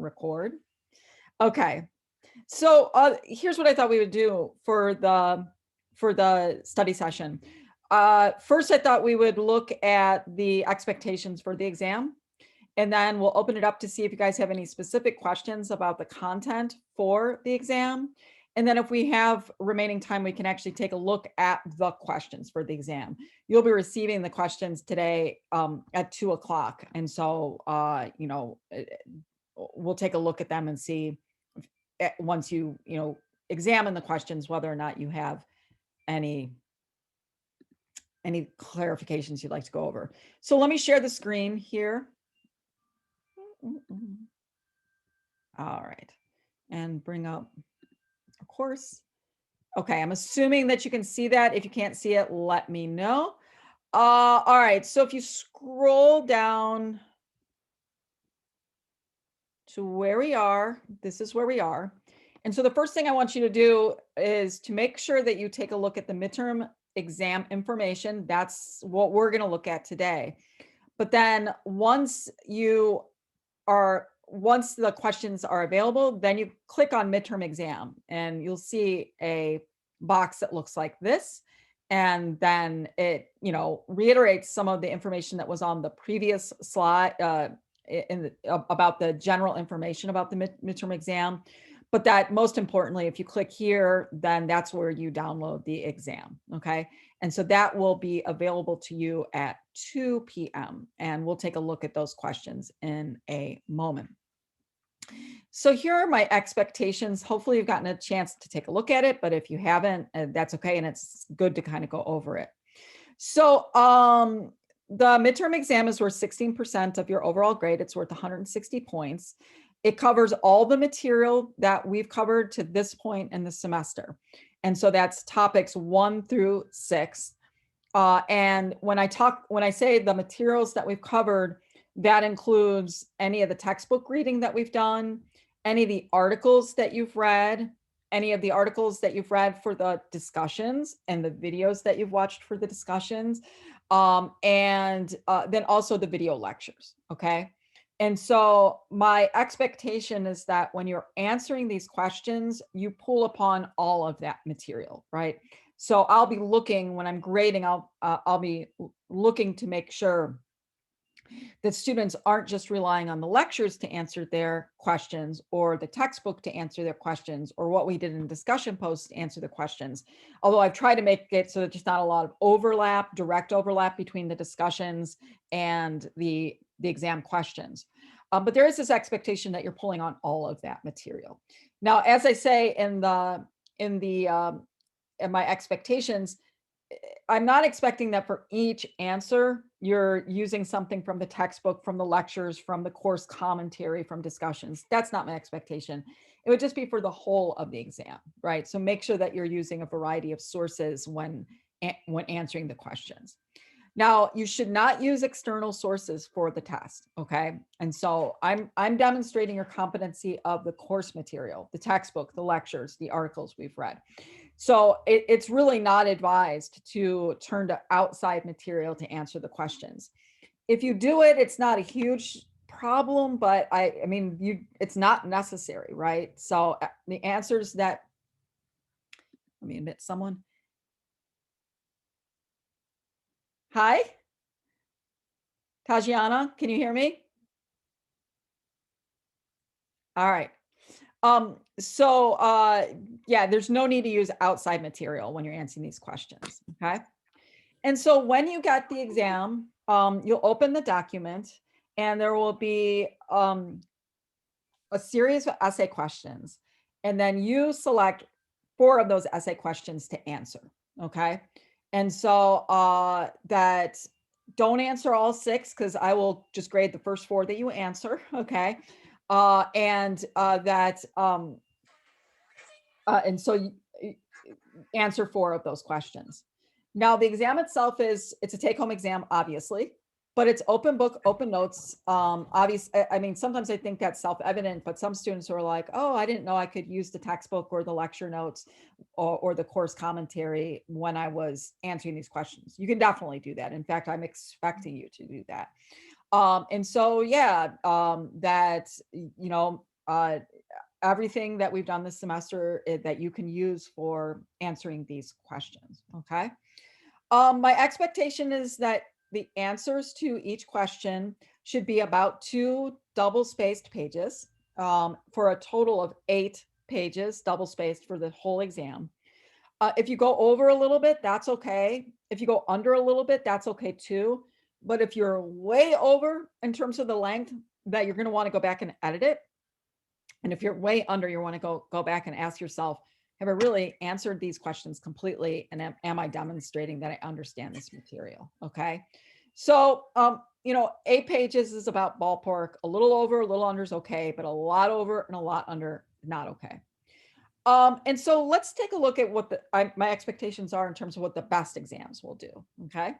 record. Okay, so here's what I thought we would do for the study session. First, I thought we would look at the expectations for the exam, and then we'll open it up to see if you guys have any specific questions about the content for the exam. And then if we have remaining time, we can actually take a look at the questions for the exam. You'll be receiving the questions today at 2 o'clock. And so, we'll take a look at them and see once you examine the questions, whether or not you have any clarifications you'd like to go over. So let me share the screen here. All right, and bring up a course. Okay, I'm assuming that you can see that. If you can't see it, let me know. All right, so if you scroll down to where we are, this is where we are. And so the first thing I want you to do is to make sure that you take a look at the midterm exam information. That's what we're going to look at today. But then once the questions are available, then you click on midterm exam and you'll see a box that looks like this. And then it, reiterates some of the information that was on the previous slide about the general information about the midterm exam. But that most importantly, if you click here, then that's where you download the exam. Okay. And so that will be available to you at 2 p.m. And we'll take a look at those questions in a moment. So here are my expectations. Hopefully you've gotten a chance to take a look at it, but if you haven't, that's okay. And it's good to kind of go over it. So the midterm exam is worth 16% of your overall grade. It's worth 160 points. It covers all the material that we've covered to this point in the semester. And so that's topics 1 through 6. And when I say the materials that we've covered, that includes any of the textbook reading that we've done, any of the articles that you've read, any of the articles that you've read for the discussions and the videos that you've watched for the discussions, and then also the video lectures, okay? And so my expectation is that when you're answering these questions, you pull upon all of that material, right? So I'll be looking, when I'm grading, I'll be looking to make sure that students aren't just relying on the lectures to answer their questions or the textbook to answer their questions or what we did in discussion posts to answer the questions. Although I've tried to make it so that there's not a lot of direct overlap between the discussions and the exam questions. But there is this expectation that you're pulling on all of that material. Now, as I say in my expectations, I'm not expecting that for each answer, you're using something from the textbook, from the lectures, from the course commentary, from discussions. That's not my expectation. It would just be for the whole of the exam, right? So make sure that you're using a variety of sources when answering the questions. Now, you should not use external sources for the test, okay? And so I'm demonstrating your competency of the course material, the textbook, the lectures, the articles we've read. So it's really not advised to turn to outside material to answer the questions. If you do it, it's not a huge problem, but I mean, it's not necessary, right? So the answers that, let me admit someone. Hi, Tajiana, can you hear me? All right. Yeah, there's no need to use outside material when you're answering these questions, okay? And so when you get the exam, you'll open the document and there will be a series of essay questions. And then you select 4 of those essay questions to answer, okay? And so that don't answer all 6 because I will just grade the first 4 that you answer, okay? And so you answer 4 of those questions. Now the exam itself it's a take-home exam, obviously, but it's open book, open notes. I mean, sometimes I think that's self-evident, but some students are like, oh, I didn't know I could use the textbook or the lecture notes or the course commentary when I was answering these questions. You can definitely do that. In fact, I'm expecting you to do that. And so, yeah, that, everything that we've done this semester that you can use for answering these questions. Okay. My expectation is that the answers to each question should be about 2 double-spaced pages, for a total of 8 pages, double-spaced for the whole exam. If you go over a little bit, that's okay. If you go under a little bit, that's okay too. But if you're way over in terms of the length, that you're going to want to go back and edit it. And if you're way under, you want to go back and ask yourself, have I really answered these questions completely? And am I demonstrating that I understand this material? Okay. So, 8 pages is about ballpark. A little over, a little under is okay, but a lot over and a lot under, not okay. And so let's take a look at what my expectations are in terms of what the best exams will do. Okay.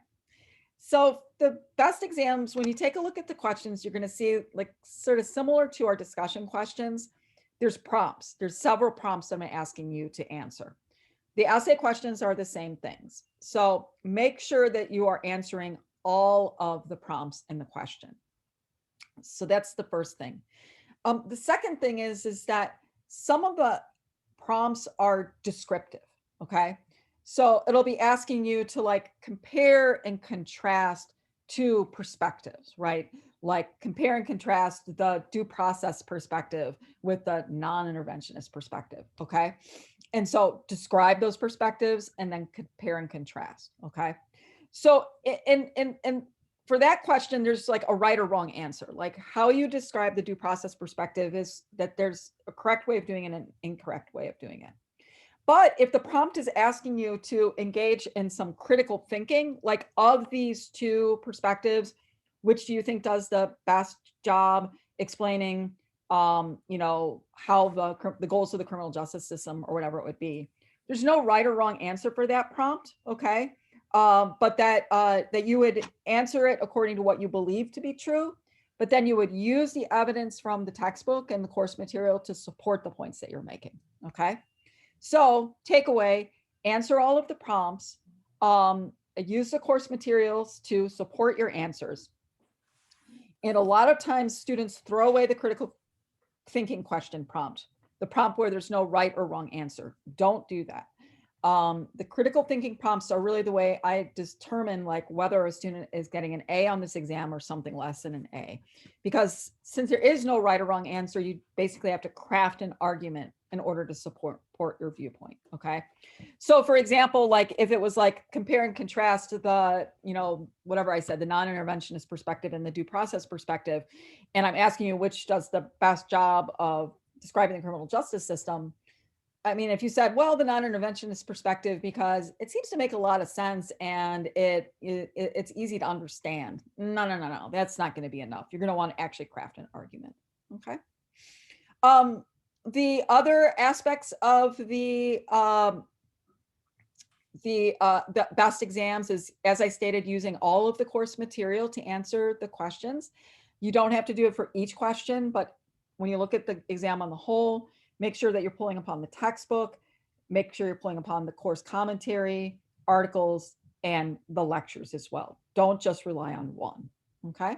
So the best exams, when you take a look at the questions, you're going to see, like, sort of similar to our discussion questions, there's prompts. There's several prompts that I'm asking you to answer. The essay questions are the same things. So make sure that you are answering all of the prompts in the question. So that's the first thing. The second thing is that some of the prompts are descriptive. Okay. So it'll be asking you to, like, compare and contrast two perspectives, right? Like compare and contrast the due process perspective with the non-interventionist perspective. Okay. And so describe those perspectives and then compare and contrast. Okay. So, and for that question, there's like a right or wrong answer. Like how you describe the due process perspective is that there's a correct way of doing it and an incorrect way of doing it. But if the prompt is asking you to engage in some critical thinking, like of these two perspectives, which do you think does the best job explaining, how the goals of the criminal justice system or whatever it would be? There's no right or wrong answer for that prompt, okay? But that you would answer it according to what you believe to be true, but then you would use the evidence from the textbook and the course material to support the points that you're making, okay? So takeaway, answer all of the prompts, use the course materials to support your answers. And a lot of times students throw away the critical thinking question prompt, the prompt where there's no right or wrong answer. Don't do that. The critical thinking prompts are really the way I determine, like, whether a student is getting an A on this exam or something less than an A. Because since there is no right or wrong answer, you basically have to craft an argument in order to support your viewpoint. Okay. So for example, like if it was like compare and contrast the, whatever I said, the non-interventionist perspective and the due process perspective, and I'm asking you which does the best job of describing the criminal justice system. I mean, if you said, well, the non-interventionist perspective, because it seems to make a lot of sense and it's easy to understand. No. That's not going to be enough. You're going to want to actually craft an argument. Okay. The other aspects of the best exams is, as I stated, using all of the course material to answer the questions. You don't have to do it for each question, but when you look at the exam on the whole, make sure that you're pulling upon the textbook, make sure you're pulling upon the course commentary, articles, and the lectures as well. Don't just rely on one, okay?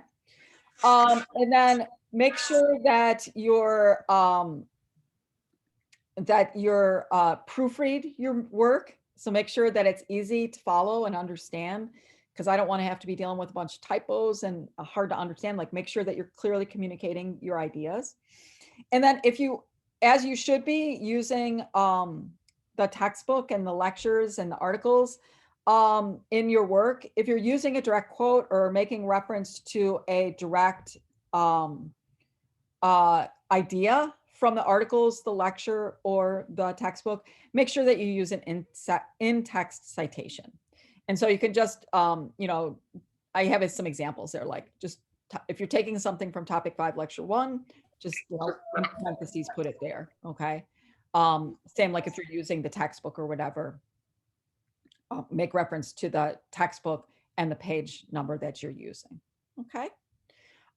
And then make sure that you're proofread your work. So make sure that it's easy to follow and understand, because I don't want to have to be dealing with a bunch of typos and hard to understand. Like, make sure that you're clearly communicating your ideas. And then as you should be, using the textbook and the lectures and the articles in your work. If you're using a direct quote or making reference to a direct idea from the articles, the lecture, or the textbook, make sure that you use an in-text citation. And so you can just, I have some examples there, like just if you're taking something from topic 5, lecture 1, just, in parentheses, put it there, okay? Same like if you're using the textbook or whatever, make reference to the textbook and the page number that you're using, okay?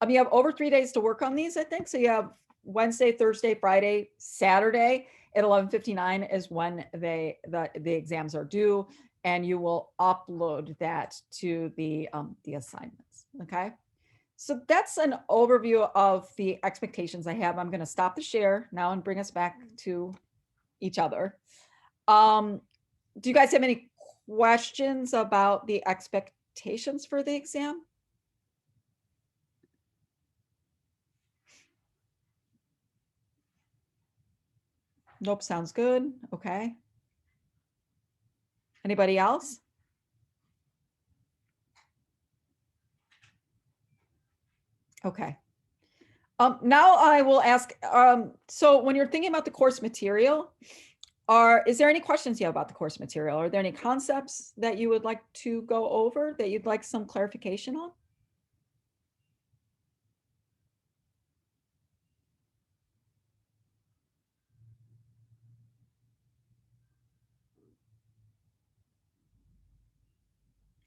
You have over 3 days to work on these, I think. So you have Wednesday, Thursday, Friday, Saturday at 11:59 is when the exams are due, and you will upload that to the assignments. Okay. So that's an overview of the expectations I have. I'm going to stop the share now and bring us back to each other. Do you guys have any questions about the expectations for the exam? Nope, sounds good. Okay. Anybody else? Okay. Now I will ask, so when you're thinking about the course material, is there any questions you have about the course material? Are there any concepts that you would like to go over that you'd like some clarification on?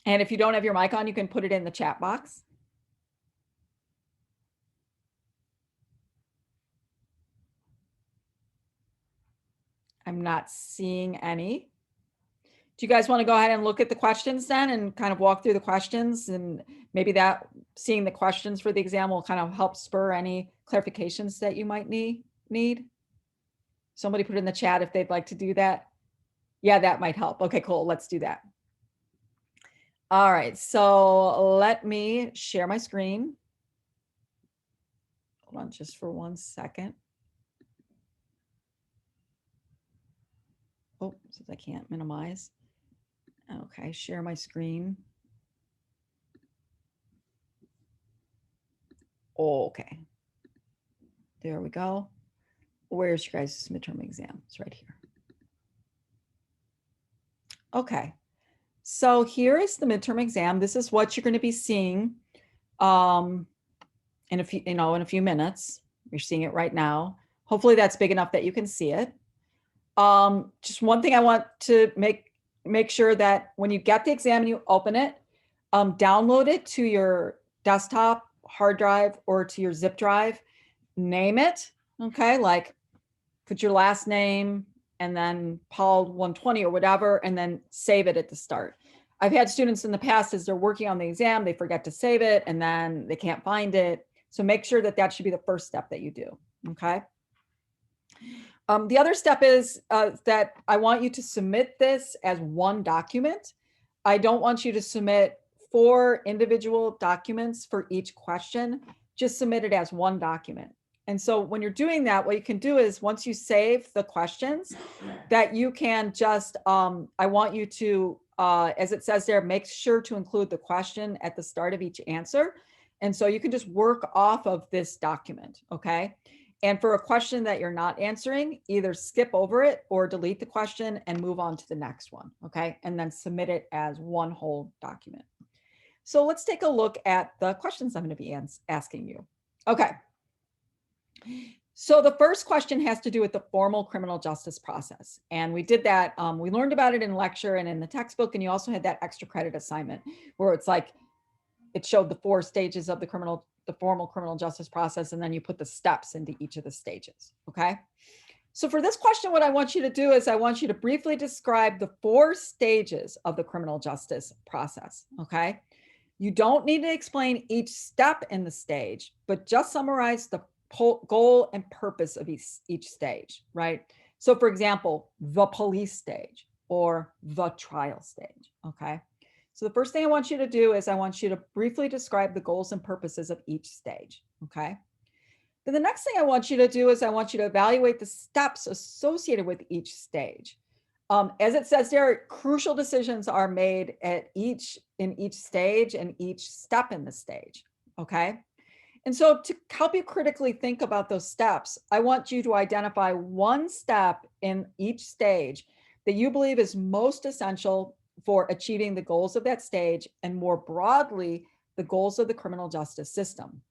And if you don't have your mic on, you can put it in the chat box. I'm not seeing any. Do you guys want to go ahead and look at the questions then and kind of walk through the questions, and maybe that seeing the questions for the exam will kind of help spur any clarifications that you might need? Somebody put in the chat if they'd like to do that. Yeah, that might help. Okay, cool. Let's do that. All right, so let me share my screen. Hold on just for 1 second. Oh, since I can't minimize. Okay, share my screen. Oh, okay. There we go. Where's your guys' midterm exam? It's right here. Okay. So here is the midterm exam. This is what you're going to be seeing in a few minutes. You're seeing it right now. Hopefully that's big enough that you can see it. Just one thing I want to make sure that when you get the exam and you open it, download it to your desktop hard drive or to your zip drive, name it, okay? Like put your last name and then POL 120 or whatever, and then save it at the start. I've had students in the past, as they're working on the exam, they forget to save it and then they can't find it. So make sure that that should be the first step that you do, okay? The other step is that I want you to submit this as one document. I don't want you to submit 4 individual documents for each question. Just submit it as one document. And so when you're doing that, what you can do is once you save the questions, that you can just, I want you to, as it says there, make sure to include the question at the start of each answer. And so you can just work off of this document, okay? And for a question that you're not answering, either skip over it or delete the question and move on to the next one, okay? And then submit it as one whole document. So let's take a look at the questions I'm going to be asking you. Okay. So the first question has to do with the formal criminal justice process. And we did that. We learned about it in lecture and in the textbook. And you also had that extra credit assignment where it's like, it showed the 4 stages of the formal criminal justice process, and then you put the steps into each of the stages, okay? So for this question, what I want you to do is I want you to briefly describe the 4 stages of the criminal justice process, okay? You don't need to explain each step in the stage, but just summarize the goal and purpose of each stage, right? So for example, the police stage or the trial stage, okay? So the first thing I want you to do is I want you to briefly describe the goals and purposes of each stage, okay? Then the next thing I want you to do is I want you to evaluate the steps associated with each stage. As it says there, crucial decisions are made in each stage and each step in the stage, okay? And so to help you critically think about those steps, I want you to identify one step in each stage that you believe is most essential for achieving the goals of that stage, and more broadly, the goals of the criminal justice system.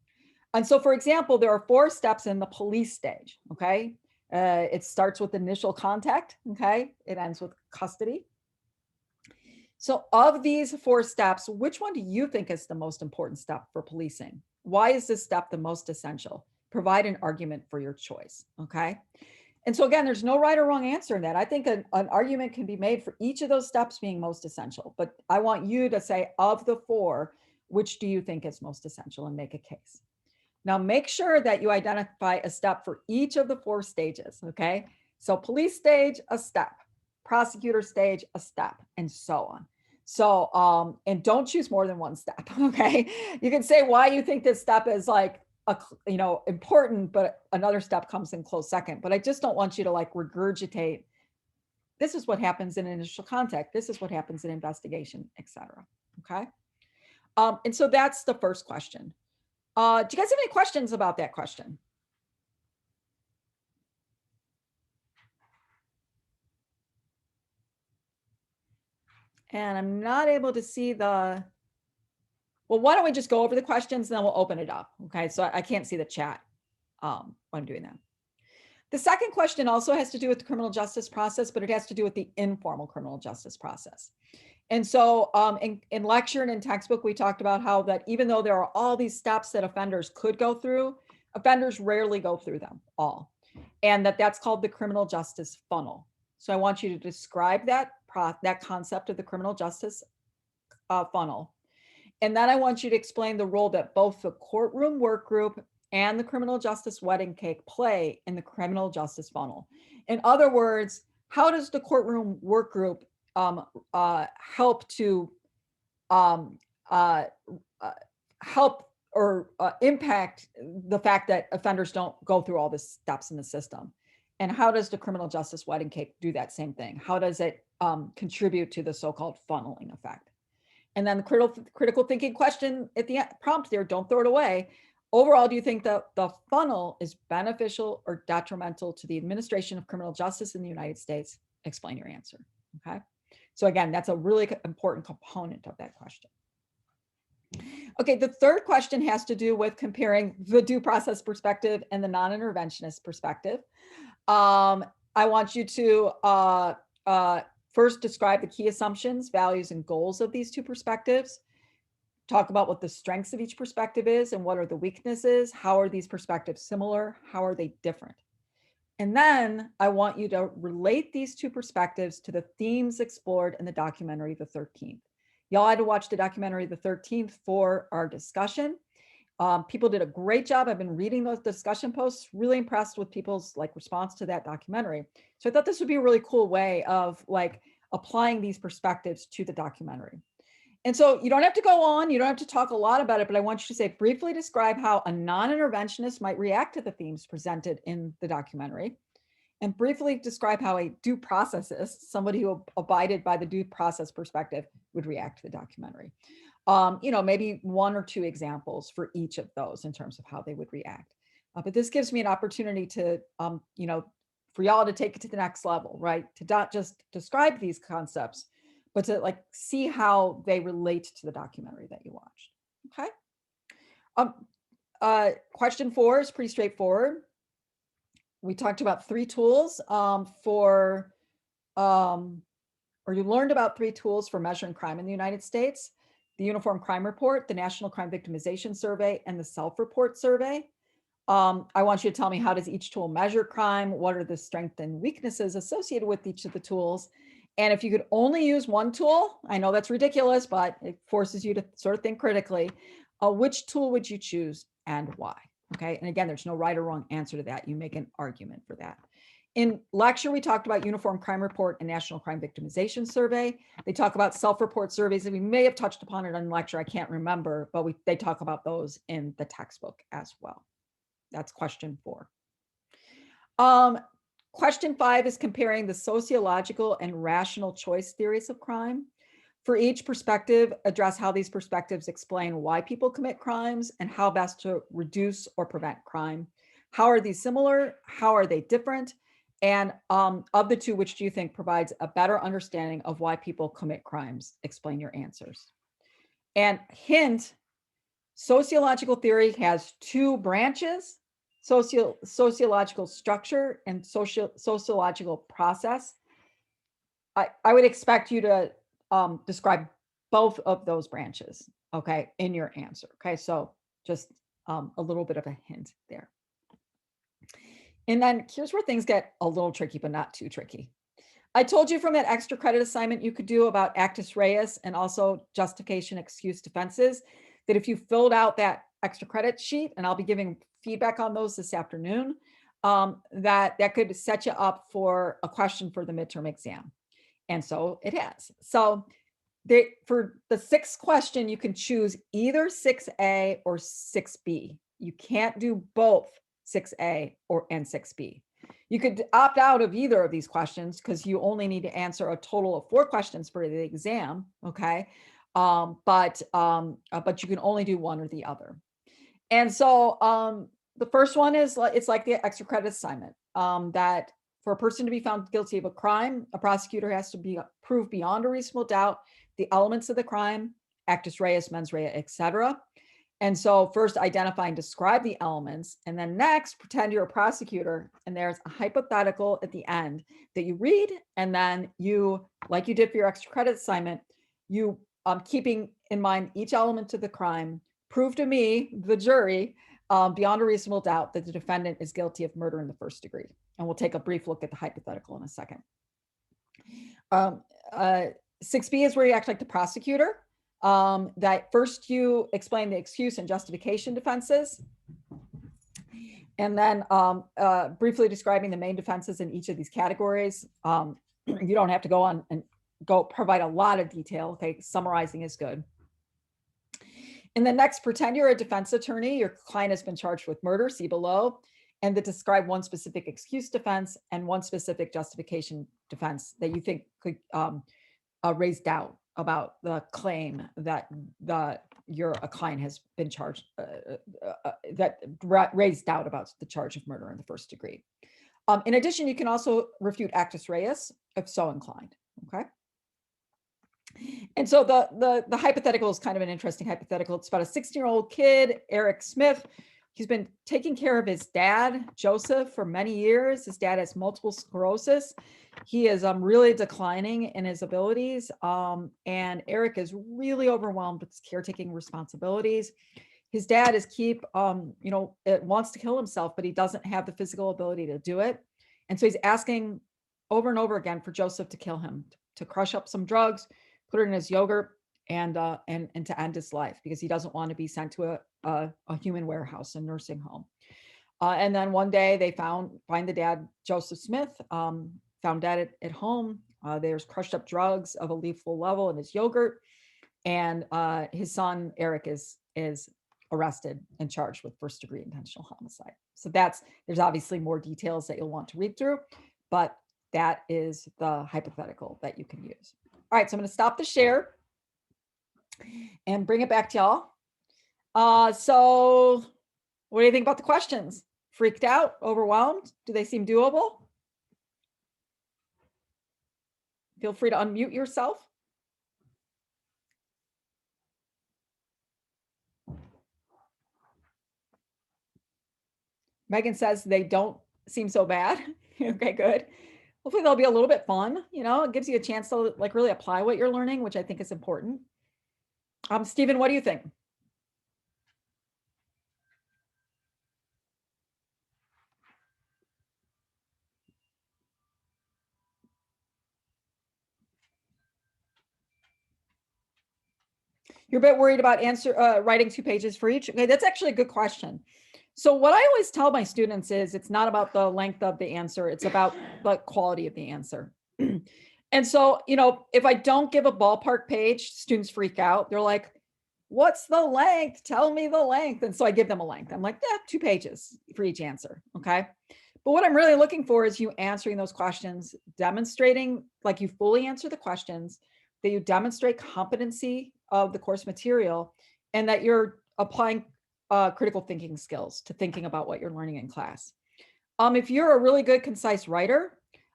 And so, for example, there are 4 steps in the police stage, okay? It starts with initial contact, okay? It ends with custody. So of these 4 steps, which one do you think is the most important step for policing? Why is this step the most essential? Provide an argument for your choice, okay? And so again, there's no right or wrong answer in that. I think an argument can be made for each of those steps being most essential, but I want you to say of the 4, which do you think is most essential, and make a case. Now, make sure that you identify a step for each of the 4 stages, okay? So police stage, a step, prosecutor stage, a step, and so on. So, and don't choose more than one step, okay? You can say why you think this step is like, important, but another step comes in close second. But I just don't want you to like regurgitate, this is what happens in initial contact, this is what happens in investigation, etc. Okay? And so that's the first question. Do you guys have any questions about that question? And I'm not able to see the, well, why don't we just go over the questions and then we'll open it up. Okay, so I can't see the chat when I'm doing that. The second question also has to do with the criminal justice process, but it has to do with the informal criminal justice process. And so in lecture and in textbook, we talked about how that even though there are all these steps that offenders could go through, offenders rarely go through them all. And that's called the criminal justice funnel. So I want you to describe that concept of the criminal justice funnel. And then I want you to explain the role that both the courtroom work group and the criminal justice wedding cake play in the criminal justice funnel. In other words, how does the courtroom work group help to help or impact the fact that offenders don't go through all the steps in the system? And how does the criminal justice wedding cake do that same thing? How does it contribute to the so-called funneling effect? And then the critical thinking question at the prompt there, don't throw it away. Overall, do you think that the funnel is beneficial or detrimental to the administration of criminal justice in the United States? Explain your answer, okay? So again, that's a really important component of that question. Okay, the third question has to do with comparing the due process perspective and the non-interventionist perspective. I want you to first describe the key assumptions, values, and goals of these two perspectives. Talk about what the strengths of each perspective is and what are the weaknesses. How are these perspectives similar? How are they different? And then I want you to relate these two perspectives to the themes explored in the documentary, The 13th. Y'all had to watch the documentary, The 13th, for our discussion. People did a great job. I've been reading those discussion posts, really impressed with people's like response to that documentary. So I thought this would be a really cool way of like applying these perspectives to the documentary. And so you don't have to go on, you don't have to talk a lot about it, but I want you to say, briefly describe how a non-interventionist might react to the themes presented in the documentary, and briefly describe how a due processist, somebody who abided by the due process perspective, would react to the documentary. Maybe 1 or 2 examples for each of those in terms of how they would react. But this gives me an opportunity to, for y'all to take it to the next level, right? To not just describe these concepts, but to like see how they relate to the documentary that you watched. Okay. Question 4 is pretty straightforward. We talked about 3 tools or you learned about 3 tools for measuring crime in the United States: the Uniform Crime Report, the National Crime Victimization Survey, and the Self-Report Survey. I want you to tell me, how does each tool measure crime? What are the strengths and weaknesses associated with each of the tools? And if you could only use one tool, I know that's ridiculous, but it forces you to sort of think critically. Which tool would you choose and why? Okay. And again, there's no right or wrong answer to that. You make an argument for that. In lecture, we talked about Uniform Crime Report and National Crime Victimization Survey. They talk about self-report surveys, and we may have touched upon it in lecture. I can't remember, but they talk about those in the textbook as well. That's question 4. Question 5 is comparing the sociological and rational choice theories of crime. For each perspective, address how these perspectives explain why people commit crimes and how best to reduce or prevent crime. How are these similar? How are they different? And of the 2, which do you think provides a better understanding of why people commit crimes? Explain your answers. And hint, sociological theory has 2 branches: sociological structure and sociological process. I would expect you to describe both of those branches, okay, in your answer. Okay, so just a little bit of a hint there. And then here's where things get a little tricky, but not too tricky. I told you from that extra credit assignment you could do about actus reus and also justification, excuse, defenses, that if you filled out that extra credit sheet, and I'll be giving feedback on those this afternoon, that could set you up for a question for the midterm exam. And so it has. So for the sixth question, you can choose either 6A or 6B. You can't do both 6A and 6B. You could opt out of either of these questions because you only need to answer a total of 4 questions for the exam, okay? But you can only do one or the other. And so the first one is it's like the extra credit assignment, that for a person to be found guilty of a crime, a prosecutor has to prove beyond a reasonable doubt the elements of the crime, actus reus, mens rea, etc. And so first identify and describe the elements, and then next pretend you're a prosecutor, and there's a hypothetical at the end that you read, and then you, like you did for your extra credit assignment, you keeping in mind each element of the crime, prove to me, the jury, beyond a reasonable doubt that the defendant is guilty of murder in the first degree. And we'll take a brief look at the hypothetical in a second. 6B is where you act like the prosecutor. That first you explain the excuse and justification defenses, and then briefly describing the main defenses in each of these categories. You don't have to go on and provide a lot of detail. Okay, summarizing is good. And then next, pretend you're a defense attorney. Your client has been charged with murder, see below, and to describe one specific excuse defense and one specific justification defense that you think could raise doubt about the claim that your client has been charged, that raised doubt about the charge of murder in the first degree. In addition, you can also refute actus reus if so inclined. Okay. And so the hypothetical is kind of an interesting hypothetical. It's about a 16-year-old kid, Eric Smith. He's been taking care of his dad, Joseph, for many years. His dad has multiple sclerosis. He is really declining in his abilities. And Eric is really overwhelmed with his caretaking responsibilities. His dad is wants to kill himself, but he doesn't have the physical ability to do it. And so he's asking over and over again for Joseph to kill him, to crush up some drugs, put it in his yogurt, and to end his life, because he doesn't want to be sent to a human warehouse, a nursing home. And then one day they find the dad, Joseph Smith, found dead at home. There's crushed up drugs of a lethal level in his yogurt, and his son Eric is arrested and charged with first-degree intentional homicide. So there's obviously more details that you'll want to read through, but that is the hypothetical that you can use. All right, so I'm going to stop the share and bring it back to y'all. So what do you think about the questions? Freaked out? Overwhelmed? Do they seem doable? Feel free to unmute yourself. Megan says they don't seem so bad. Okay, good. Hopefully they'll be a little bit fun. It gives you a chance to really apply what you're learning, which I think is important. Stephen, what do you think? You're a bit worried about writing 2 pages for each. Okay, that's actually a good question. So what I always tell my students is it's not about the length of the answer, it's about the quality of the answer. And so, if I don't give a ballpark page, students freak out. They're like, what's the length? Tell me the length. And so I give them a length. I'm like, 2 pages for each answer. Okay. But what I'm really looking for is you answering those questions, demonstrating like you fully answer the questions, that you demonstrate competency of the course material, and that you're applying critical thinking skills to thinking about what you're learning in class. If you're a really good, concise writer,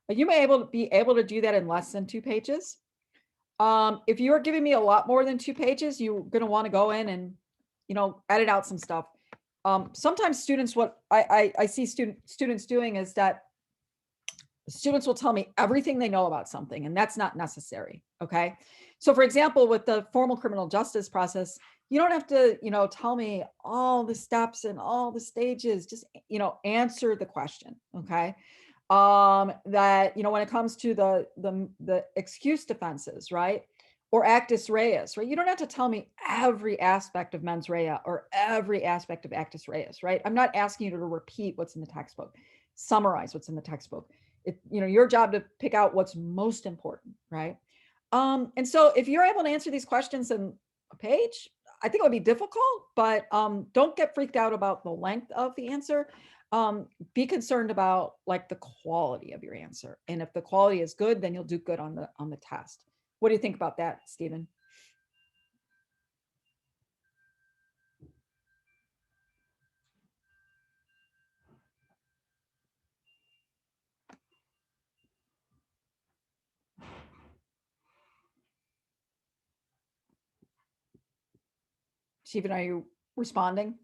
you may be able to do that in less than 2 pages. If you're giving me a lot more than 2 pages, you're going to want to go in and, edit out some stuff. Sometimes students, what I see students doing is that students will tell me everything they know about something, and that's not necessary. Okay. So for example, with the formal criminal justice process, you don't have to, tell me all the steps and all the stages, just, answer the question. Okay. That, when it comes to the excuse defenses, right? or actus reus, right? You don't have to tell me every aspect of mens rea or every aspect of actus reus, right? I'm not asking you to repeat what's in the textbook, summarize what's in the textbook. Your job to pick out what's most important, right? And so if you're able to answer these questions in a page, I think it would be difficult, but don't get freaked out about the length of the answer. Be concerned about like the quality of your answer. And if the quality is good, then you'll do good on the test. What do you think about that, Stephen? Stephen, are you responding?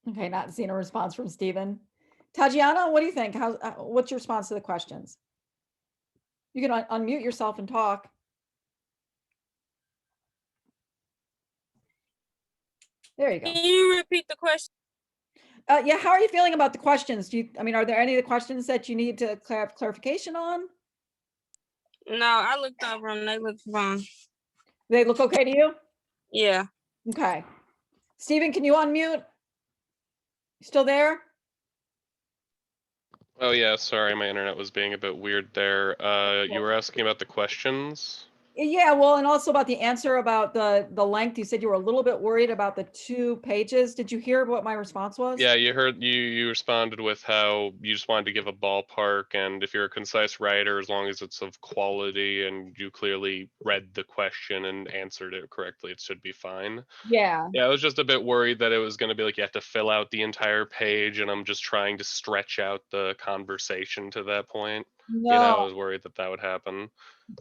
Okay, not seeing a response from Stephen. Tatiana, what do you think? What's your response to the questions? You can unmute yourself and talk. There you go. Can you repeat the question? Yeah, how are you feeling about the questions? Are there any of the questions that you need to have clarification on? No, I looked over them. They look fine. They look okay to you? Yeah. Okay. Stephen, can you unmute? You still there? Oh yeah, sorry, my internet was being a bit weird there. You were asking about the questions? Yeah, well, and also about the answer about the length. You said you were a little bit worried about the 2 pages. Did you hear what my response was? Yeah, you heard you responded with how you just wanted to give a ballpark, and if you're a concise writer, as long as it's of quality and you clearly read the question and answered it correctly, it should be fine. Yeah. Yeah, I was just a bit worried that it was going to be like you have to fill out the entire page, and I'm just trying to stretch out the conversation to that point. I No. was worried that that would happen.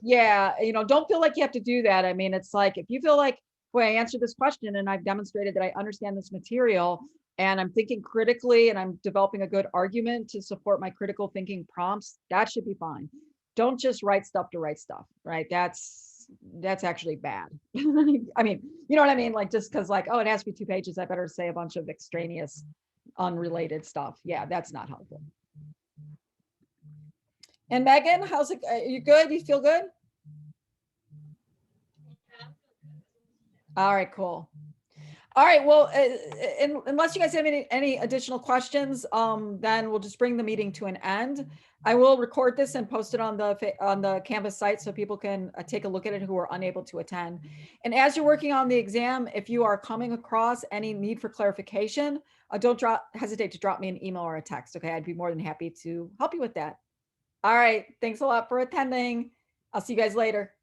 Yeah, don't feel like you have to do that. I mean, it's like if you feel like, boy, I answered this question and I've demonstrated that I understand this material and I'm thinking critically and I'm developing a good argument to support my critical thinking prompts, that should be fine. Don't just write stuff to write stuff, right? That's actually bad. I mean, you know what I mean? Like just because like, oh, it has to be 2 pages, I better say a bunch of extraneous, unrelated stuff. Yeah, that's not helpful. And Megan, how's it? Are you good? You feel good? All right, cool. All right, well, unless you guys have any additional questions, then we'll just bring the meeting to an end. I will record this and post it on the Canvas site so people can take a look at it who are unable to attend. And as you're working on the exam, if you are coming across any need for clarification, don't hesitate to drop me an email or a text. Okay, I'd be more than happy to help you with that. All right, thanks a lot for attending. I'll see you guys later.